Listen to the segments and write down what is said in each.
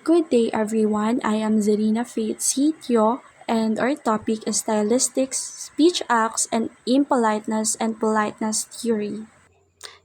Good day, everyone. I am Zarina Faith Sitio, and our topic is Stylistics, Speech Acts, and Impoliteness and Politeness Theory.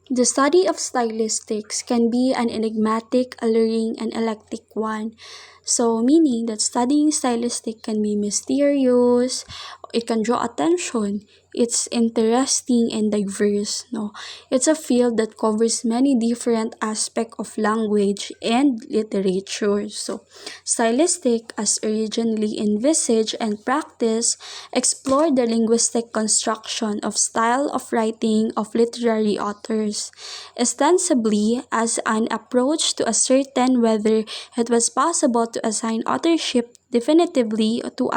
The study of stylistics can be an enigmatic, alluring, and eclectic one. So, meaning that studying stylistic can be mysterious, it can draw attention, it's interesting and diverse. No, it's a field that covers many different aspects of language and literature. So, stylistic, as originally envisaged and practiced, explore the linguistic construction of style of writing of literary authors, ostensibly as an approach to ascertain whether it was possible to assign authorship definitively to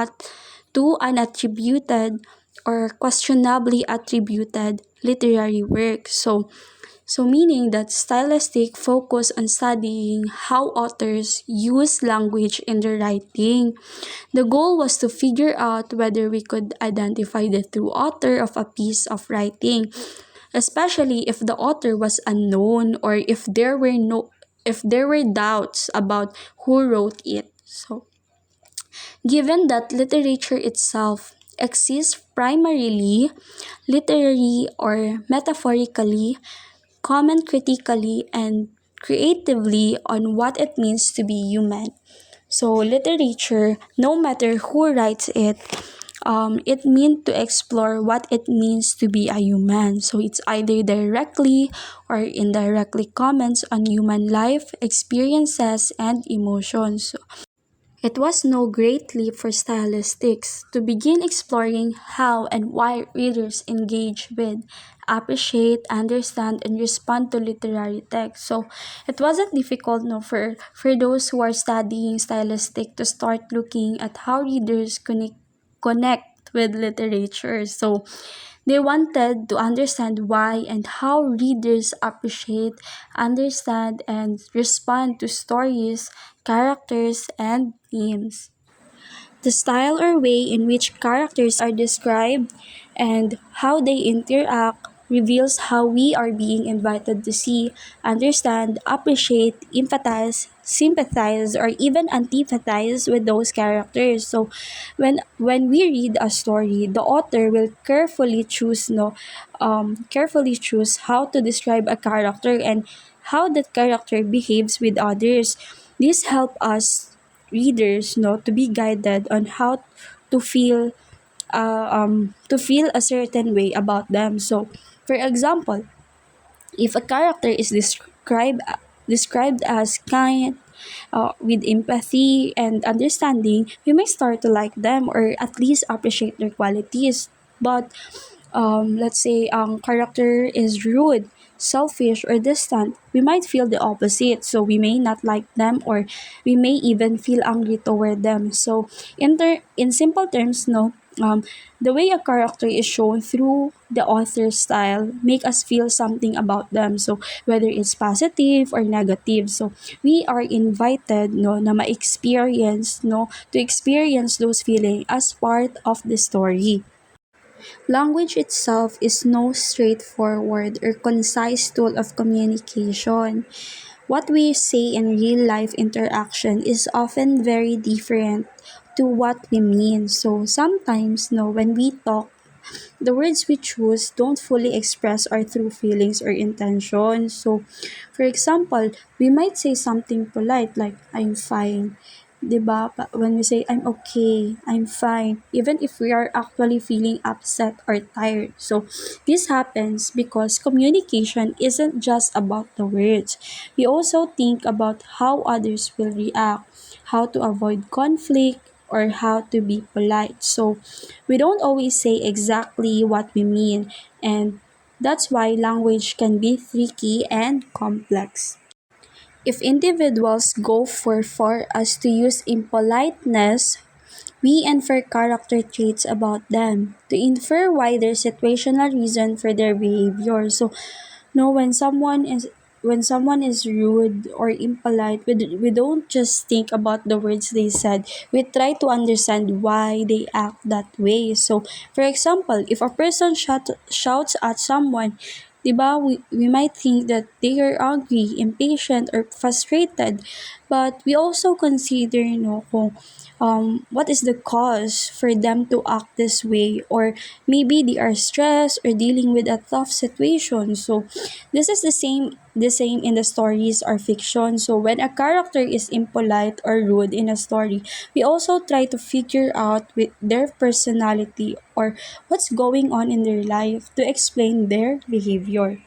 an attributed or questionably attributed literary work. So meaning that stylistic focus on studying how authors use language in their writing. The goal was to figure out whether we could identify the true author of a piece of writing, especially if the author was unknown or if there were doubts about who wrote it. So, given that literature itself exists primarily literary or metaphorically, comment critically and creatively on what it means to be human. So literature, no matter who writes it, it means to explore what it means to be a human. So it's either directly or indirectly comments on human life, experiences, and emotions. It was no great leap for stylistics to begin exploring how and why readers engage with, appreciate, understand, and respond to literary text. So it wasn't difficult no, for those who are studying stylistic to start looking at how readers connect with literature. So they wanted to understand why and how readers appreciate, understand, and respond to stories, characters, and themes. The style or way in which characters are described and how they interact reveals how we are being invited to see, understand, appreciate, empathize, sympathize, or even antipathize with those characters. So, when we read a story, the author will carefully choose how to describe a character and how that character behaves with others. This help us readers to be guided on how to feel to feel a certain way about them. So for example, if a character is described as kind, with empathy and understanding, we may start to like them or at least appreciate their qualities. But let's say character is rude, selfish, or distant, we might feel the opposite. So we may not like them, or we may even feel angry toward them. So in simple terms, no. The way a character is shown through the author's style make us feel something about them. So whether it's positive or negative, so we are invited na ma-experience to experience those feelings as part of the story. Language itself is no straightforward or concise tool of communication. What we say in real life interaction is often very different to what we mean. So sometimes, no, when we talk, the words we choose don't fully express our true feelings or intentions. So, for example, we might say something polite like, I'm fine. 'Di ba? When we say, I'm okay, I'm fine, even if we are actually feeling upset or tired. So, this happens because communication isn't just about the words. We also think about how others will react, how to avoid conflict, or how to be polite. So, we don't always say exactly what we mean, and that's why language can be tricky and complex. If individuals go for far as to use impoliteness, we infer character traits about them to infer wider situational reason for their behavior. So no, when someone is rude or impolite, we don't just think about the words they said. We try to understand why they act that way. So, for example, if a person shouts at someone, 'di ba, we might think that they are angry, impatient, or frustrated. But we also consider, kung what is the cause for them to act this way, or maybe they are stressed or dealing with a tough situation. So this is the same in the stories or fiction. So when a character is impolite or rude in a story, we also try to figure out with their personality or what's going on in their life to explain their behavior.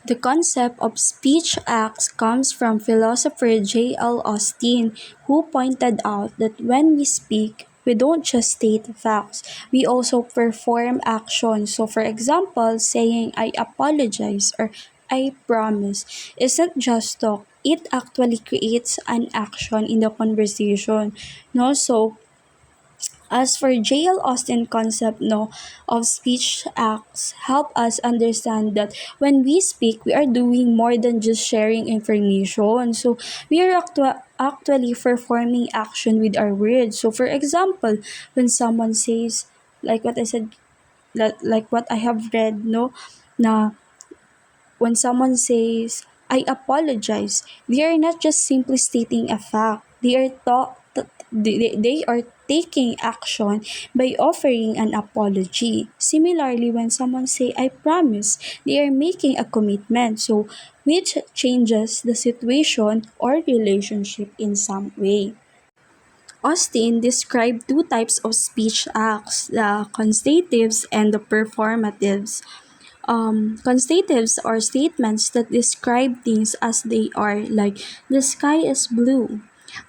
The concept of speech acts comes from philosopher J.L. Austin, who pointed out that when we speak, we don't just state facts, we also perform actions. So, for example, saying I apologize or I promise isn't just talk, it actually creates an action in the conversation. No, so as for JL Austin concept, of speech acts help us understand that when we speak, we are doing more than just sharing information. So we are actually performing action with our words. So for example, when someone says, like what I said, like what I have read, na when someone says, I apologize, they are not just simply stating a fact. They are taking action by offering an apology. Similarly, when someone say, I promise, they are making a commitment. So, which changes the situation or relationship in some way. Austin described two types of speech acts, the constatives and the performatives. Constatives are statements that describe things as they are, like the sky is blue.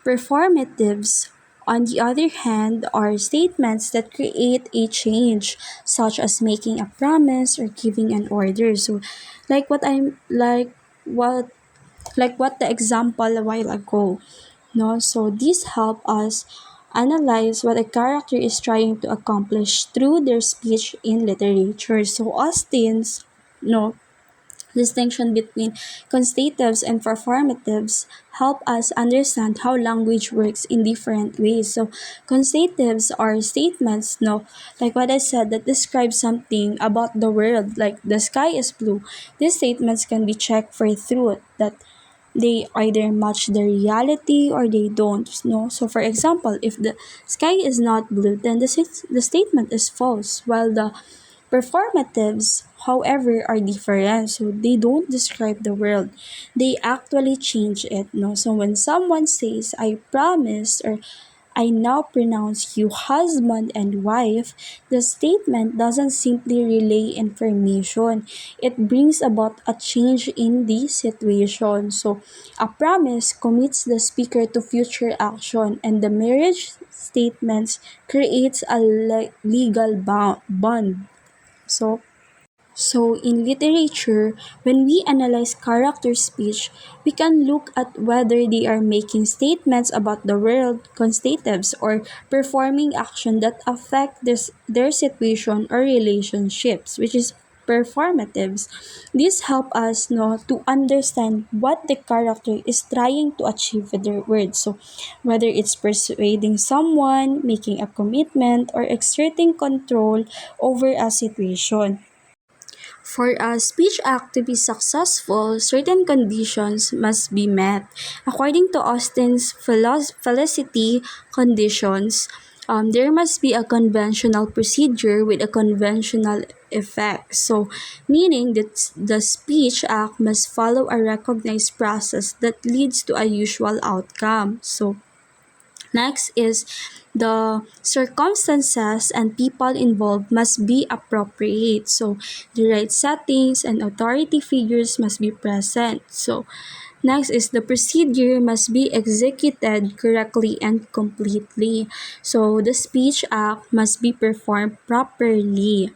Performatives, on the other hand, are statements that create a change, such as making a promise or giving an order. So, like what I'm like what the example a while ago. No, so these help us analyze what a character is trying to accomplish through their speech in literature. So Austin's no distinction between constatives and performatives help us understand how language works in different ways. So constatives are statements, like what I said, that describe something about the world, like the sky is blue. These statements can be checked for truth, that they either match the reality or they don't. No, so for example, if the sky is not blue, then the statement is false, while the performatives, however, are different. So they don't describe the world, they actually change it. No, so when someone says I promise, or I now pronounce you husband and wife, the statement doesn't simply relay information. It brings about a change in the situation. So, a promise commits the speaker to future action, and the marriage statements creates a legal bond. So, so, in literature, when we analyze character speech, we can look at whether they are making statements about the world, constatives, or performing action that affect their situation or relationships, which is performatives. These help us know to understand what the character is trying to achieve with their words. So, whether it's persuading someone, making a commitment, or exerting control over a situation. For a speech act to be successful, certain conditions must be met. According to Austin's felicity conditions, there must be a conventional procedure with a conventional effect. So, meaning that the speech act must follow a recognized process that leads to a usual outcome. So, next is the circumstances and people involved must be appropriate. So, the right settings and authority figures must be present. So, next is the procedure must be executed correctly and completely. So, the speech act must be performed properly.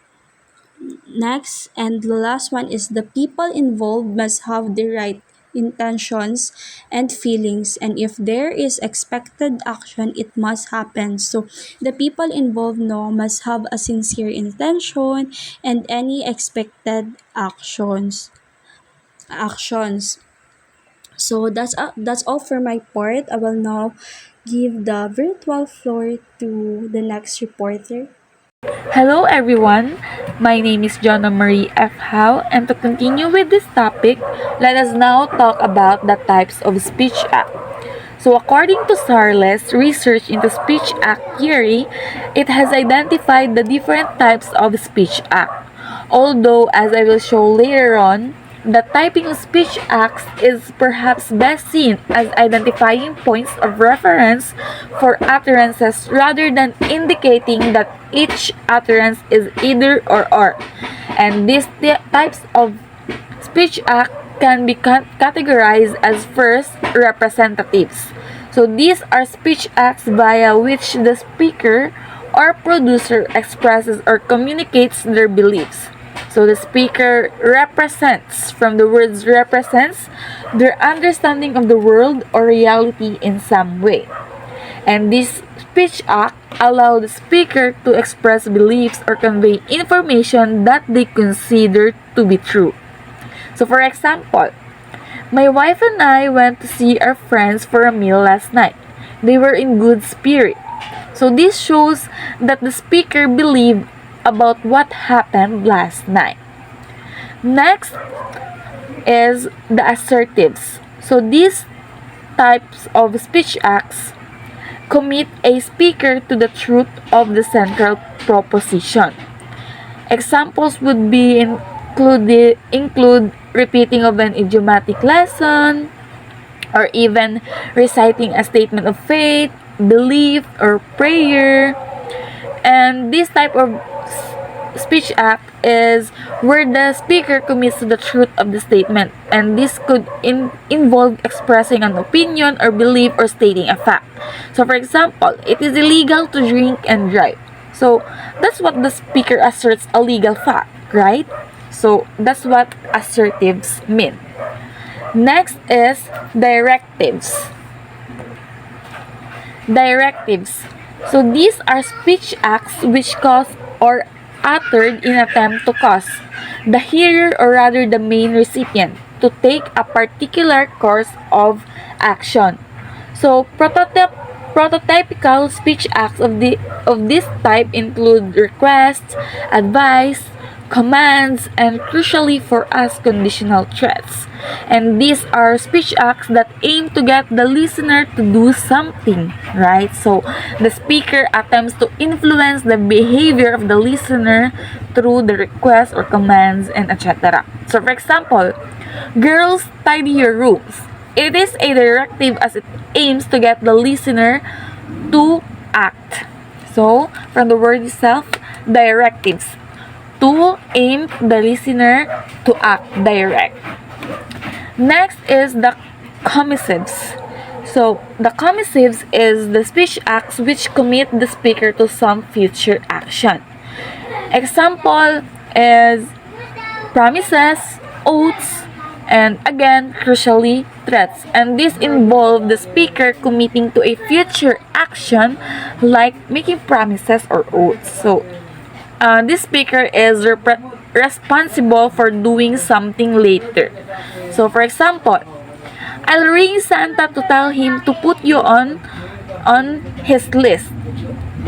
Next, and the last one is the people involved must have the right intentions and feelings, and if there is expected action, it must happen. So the people involved must have a sincere intention and any expected actions. So that's all for my part. I will now give the virtual floor to the next reporter. Hello everyone, my name is Jonna Marie F. Howe, and to continue with this topic, let us now talk about the types of speech act. So according to Sarles' research into speech act theory, it has identified the different types of speech act. Although, as I will show later on, the typing of speech acts is perhaps best seen as identifying points of reference for utterances rather than indicating that each utterance is either or. And these types of speech act can be categorized as first representatives. So these are speech acts via which the speaker or producer expresses or communicates their beliefs. So the speaker represents, from the words represents, their understanding of the world or reality in some way. And this speech act allow the speaker to express beliefs or convey information that they consider to be true. So for example, my wife and I went to see our friends for a meal last night. They were in good spirit. So this shows that the speaker believed about what happened last night. Next is the assertives. So these types of speech acts commit a speaker to the truth of the central proposition. Examples would be include repeating of an idiomatic lesson, or even reciting a statement of faith, belief, or prayer. And this type of speech act is where the speaker commits to the truth of the statement, and this could involve expressing an opinion or belief or stating a fact. So for example, it is illegal to drink and drive. So that's what the speaker asserts, a legal fact, right? So that's what assertives mean. Next is directives. Directives. So these are speech acts which cause or uttered in attempt to cause the hearer, or rather the main recipient, to take a particular course of action. So prototypical speech acts of this type include requests, advice, commands, and crucially for us, conditional threats. And these are speech acts that aim to get the listener to do something, right? So the speaker attempts to influence the behavior of the listener through the requests or commands and etc. So for example, girls, tidy your rooms. It is a directive as it aims to get the listener to act. So from the word itself, directives, to aim the listener to act, direct. Next is the commissives. So the commissives is the speech acts which commit the speaker to some future action. Example is promises, oaths, and again, crucially, threats. And this involve the speaker committing to a future action like making promises or oaths. So this speaker is responsible for doing something later. So for example, I'll ring Santa to tell him to put you on his list,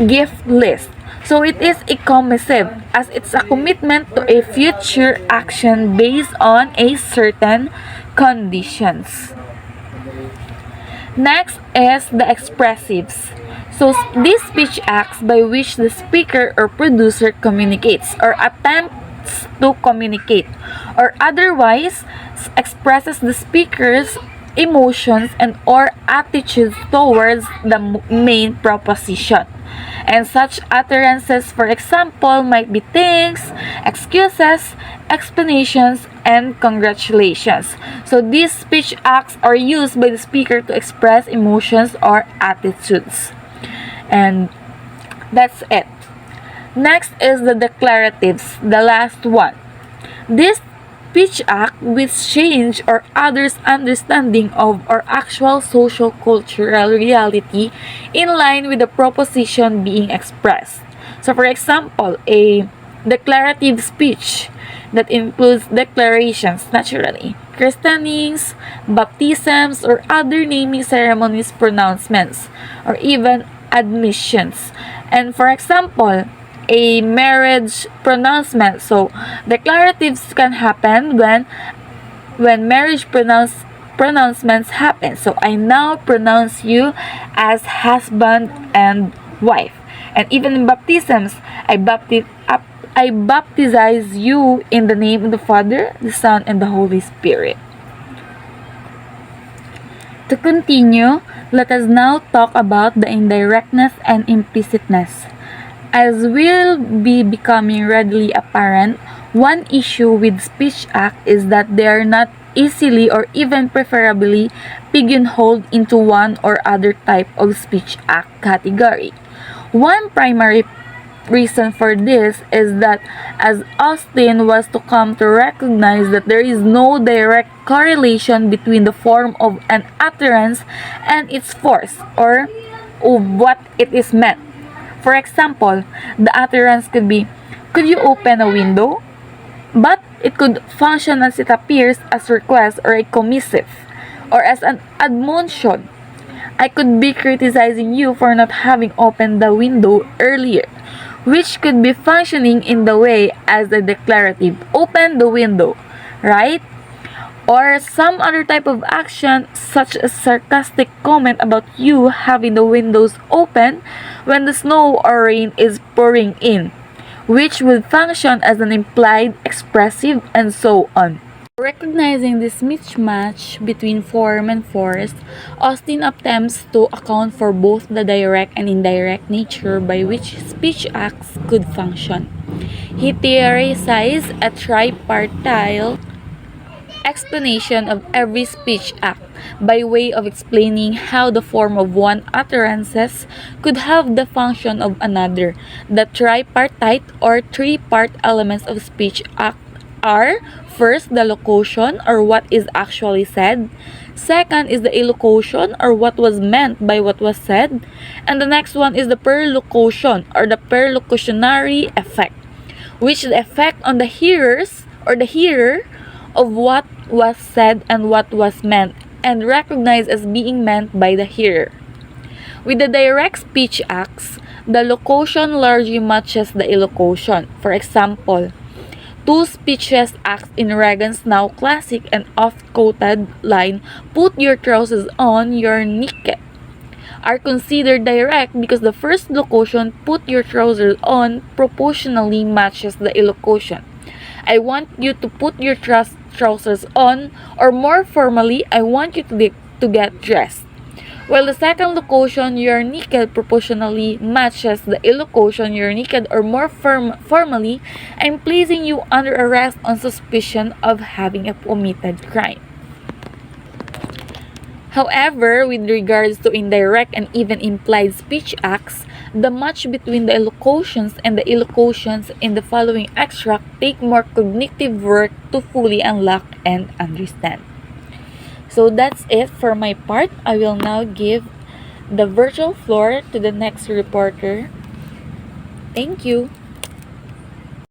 gift list. So it is a commissive as it's a commitment to a future action based on a certain conditions. Next is the expressives. So these speech acts by which the speaker or producer communicates or attempts to communicate or otherwise expresses the speaker's emotions and or attitudes towards the main proposition. And such utterances, for example, might be thanks, excuses, explanations, and congratulations. So these speech acts are used by the speaker to express emotions or attitudes. And that's it. Next is the declaratives, the last one. This speech act which change or others' understanding of our actual social cultural reality in line with the proposition being expressed. So for example, a declarative speech that includes declarations, naturally, christenings, baptisms, or other naming ceremonies, pronouncements, or even admissions. And for example, a marriage pronouncement. So declaratives can happen when marriage pronouncements happen. So I now pronounce you as husband and wife. And even in baptisms, I baptize you in the name of the Father, the Son, and the Holy Spirit. To continue, let us now talk about the indirectness and implicitness. As will be becoming readily apparent, one issue with speech act is that they are not easily or even preferably pigeonholed into one or other type of speech act category. One primary reason for this is that as Austin was to come to recognize that there is no direct correlation between the form of an utterance and its force or of what it is meant. For example, the utterance could be, "Could you open a window?" But it could function as it appears as request or a commissive, or as an admonition. I could be criticizing you for not having opened the window earlier, which could be functioning in the way as a declarative, "Open the window," right? Or some other type of action such as sarcastic comment about you having the windows open when the snow or rain is pouring in, which would function as an implied, expressive, and so on. Recognizing this mismatch between form and force, Austin attempts to account for both the direct and indirect nature by which speech acts could function. He theorizes a tripartite explanation of every speech act by way of explaining how the form of one utterances could have the function of another. The tripartite or three-part elements of speech act are: first, the locution or what is actually said; second is the illocution or what was meant by what was said; and the next one is the perlocution or the perlocutionary effect, which is the effect on the hearers or the hearer of what was said and what was meant, and recognized as being meant by the hearer. With the direct speech acts, the locution largely matches the illocution. For example, two speeches acts in Reagan's now classic and oft-quoted line, "Put your trousers on, you're naked," are considered direct because the first locution, "Put your trousers on," proportionally matches the illocution, "I want you to put your trousers on," or more formally, "I want you to get dressed." While the second locution, "you're naked," proportionally matches the illocution, "you're naked," or more formally, "I'm placing you under arrest on suspicion of having a committed crime." However, with regards to indirect and even implied speech acts, the match between the illocutions and the illocutions in the following extract take more cognitive work to fully unlock and understand. So that's it for my part. I will now give the virtual floor to the next reporter. Thank you.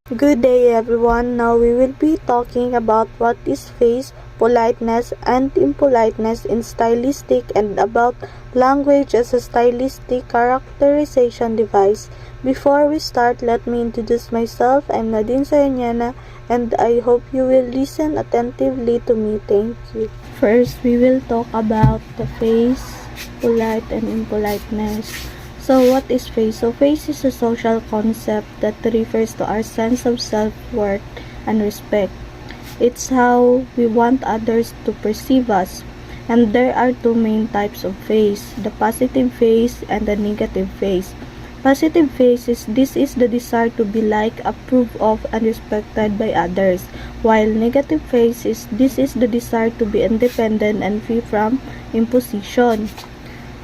Good day everyone. Now we will be talking about what is face, politeness, and impoliteness in stylistic and about language as a stylistic characterization device. Before we start, let me introduce myself. I'm Nadine Sayanyana and I hope you will listen attentively to me. Thank you. First, we will talk about the face, polite, and impoliteness. So what is face? So face is a social concept that refers to our sense of self-worth and respect. It's how we want others to perceive us. And there are two main types of face, the positive face and the negative face. Positive face is the desire to be liked, approved of, and respected by others, while negative face is the desire to be independent and free from imposition.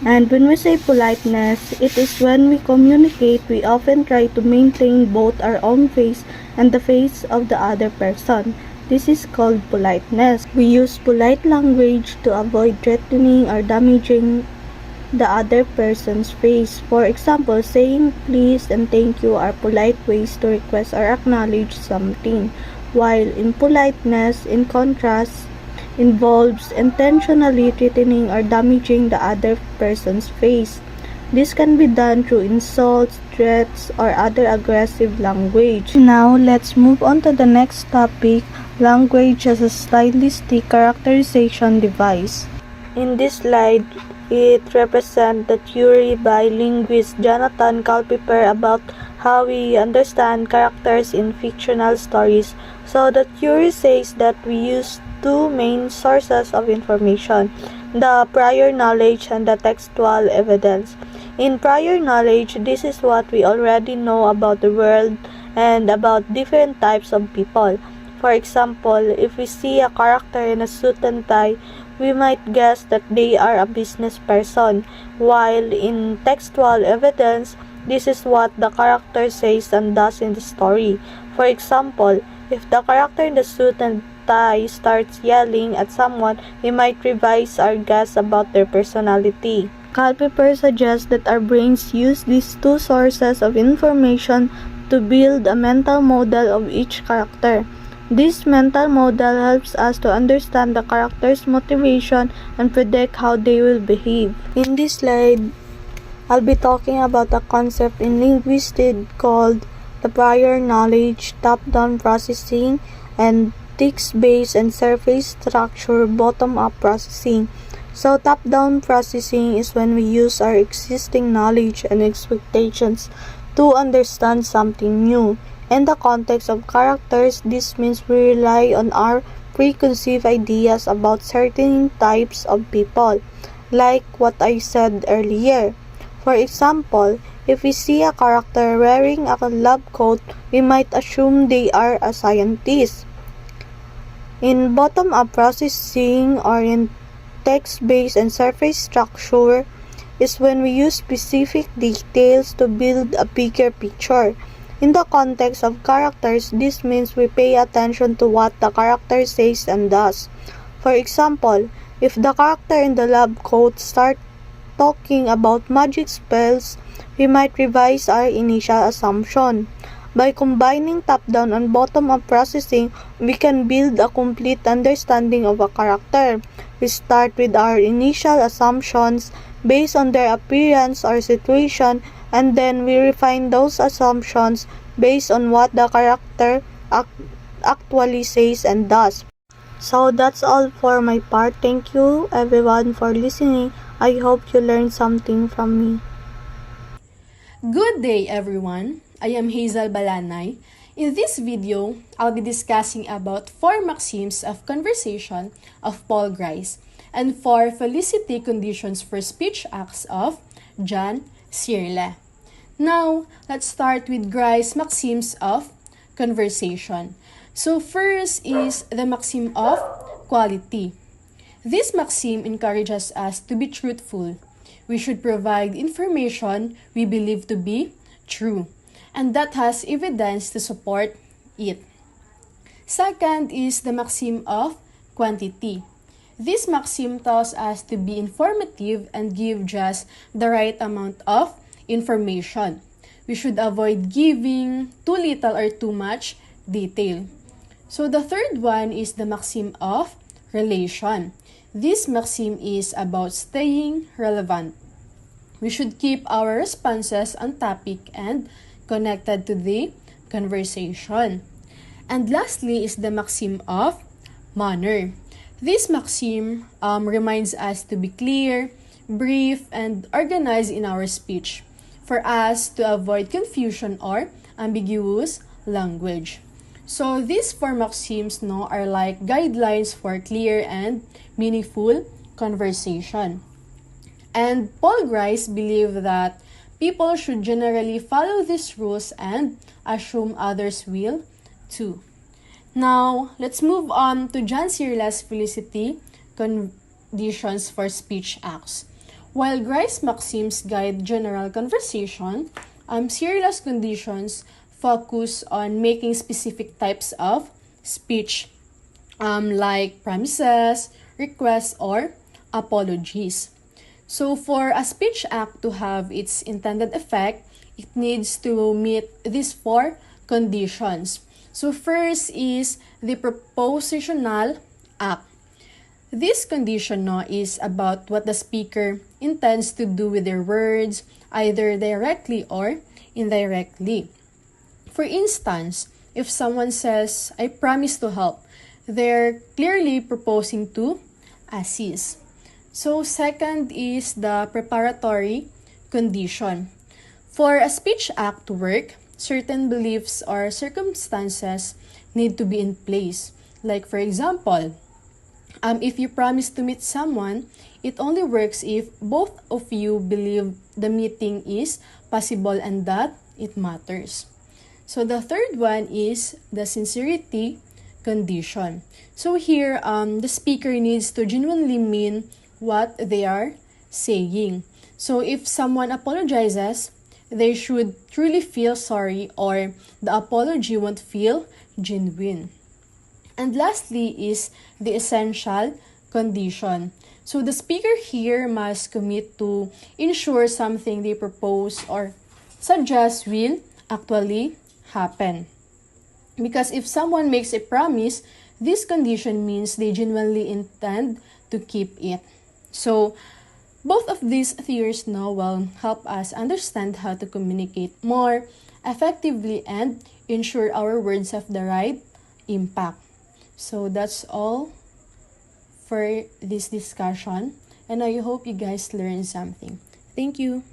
And when we say politeness, it is when we communicate, we often try to maintain both our own face and the face of the other person. This is called politeness. We use polite language to avoid threatening or damaging the other person's face. For example, saying please and thank you are polite ways to request or acknowledge something, while impoliteness, in contrast, involves intentionally threatening or damaging the other person's face. This can be done through insults, threats, or other aggressive language. Now, let's move on to the next topic, Language as a stylistic characterization device. In this slide, it represents the theory by linguist Jonathan Culpeper about how we understand characters in fictional stories. So the theory says that we use two main sources of information, the prior knowledge and the textual evidence. In prior knowledge, this is what we already know about the world and about different types of people. For example, if we see a character in a suit and tie, we might guess that they are a business person, while in textual evidence, this is what the character says and does in the story. For example, if the character in the suit and tie starts yelling at someone, we might revise our guess about their personality. Culpeper suggests that our brains use these two sources of information to build a mental model of each character. This mental model helps us to understand the character's motivation and predict how they will behave. In this slide, I'll be talking about a concept in linguistics called the prior knowledge, top-down processing, and text-based and surface structure bottom-up processing. So top-down processing is when we use our existing knowledge and expectations to understand something new. In the context of characters, this means we rely on our preconceived ideas about certain types of people, like what I said earlier. For example, if we see a character wearing a lab coat, we might assume they are a scientist. In bottom-up processing or in text-based and surface structure is when we use specific details to build a bigger picture. In the context of characters, this means we pay attention to what the character says and does. For example, if the character in the lab coat starts talking about magic spells, we might revise our initial assumption. By combining top-down and bottom-up processing, we can build a complete understanding of a character. We start with our initial assumptions based on their appearance or situation, and then we refine those assumptions based on what the character actually says and does. So that's all for my part. Thank you everyone for listening. I hope you learned something from me. Good day everyone! I am Hazel Balanay. In this video, I'll be discussing about 4 maxims of conversation of Paul Grice and 4 felicity conditions for speech acts of John Searle. Now, let's start with Grice's maxims of conversation. So first is the maxim of quality. This maxim encourages us to be truthful. We should provide information we believe to be true, and that has evidence to support it. Second is the maxim of quantity. This maxim tells us to be informative and give just the right amount of information. We should avoid giving too little or too much detail. So the third one is the maxim of relation. This maxim is about staying relevant. We should keep our responses on topic and connected to the conversation. And lastly is the maxim of manner. This maxim reminds us to be clear, brief, and organized in our speech for us to avoid confusion or ambiguous language. So these 4 maxims are like guidelines for clear and meaningful conversation. And Paul Grice believed that people should generally follow these rules and assume others will too. Now, let's move on to John Searle's felicity conditions for speech acts. While Grice's maxims guide general conversation, Searle's conditions focus on making specific types of speech, like promises, requests, or apologies. So for a speech act to have its intended effect, it needs to meet these 4 conditions. So first is the propositional act. This condition is about what the speaker intends to do with their words, either directly or indirectly. For instance, if someone says, "I promise to help," they're clearly proposing to assist. So second is the preparatory condition. For a speech act to work, certain beliefs or circumstances need to be in place. Like for example, if you promise to meet someone, it only works if both of you believe the meeting is possible and that it matters. So the third one is the sincerity condition. So here, the speaker needs to genuinely mean what they are saying. So if someone apologizes, they should truly feel sorry or the apology won't feel genuine. And lastly is the essential condition. So the speaker here must commit to ensure something they propose or suggest will actually happen. Because if someone makes a promise, this condition means they genuinely intend to keep it. So both of these theories now will help us understand how to communicate more effectively and ensure our words have the right impact. So that's all for this discussion, and I hope you guys learned something. Thank you.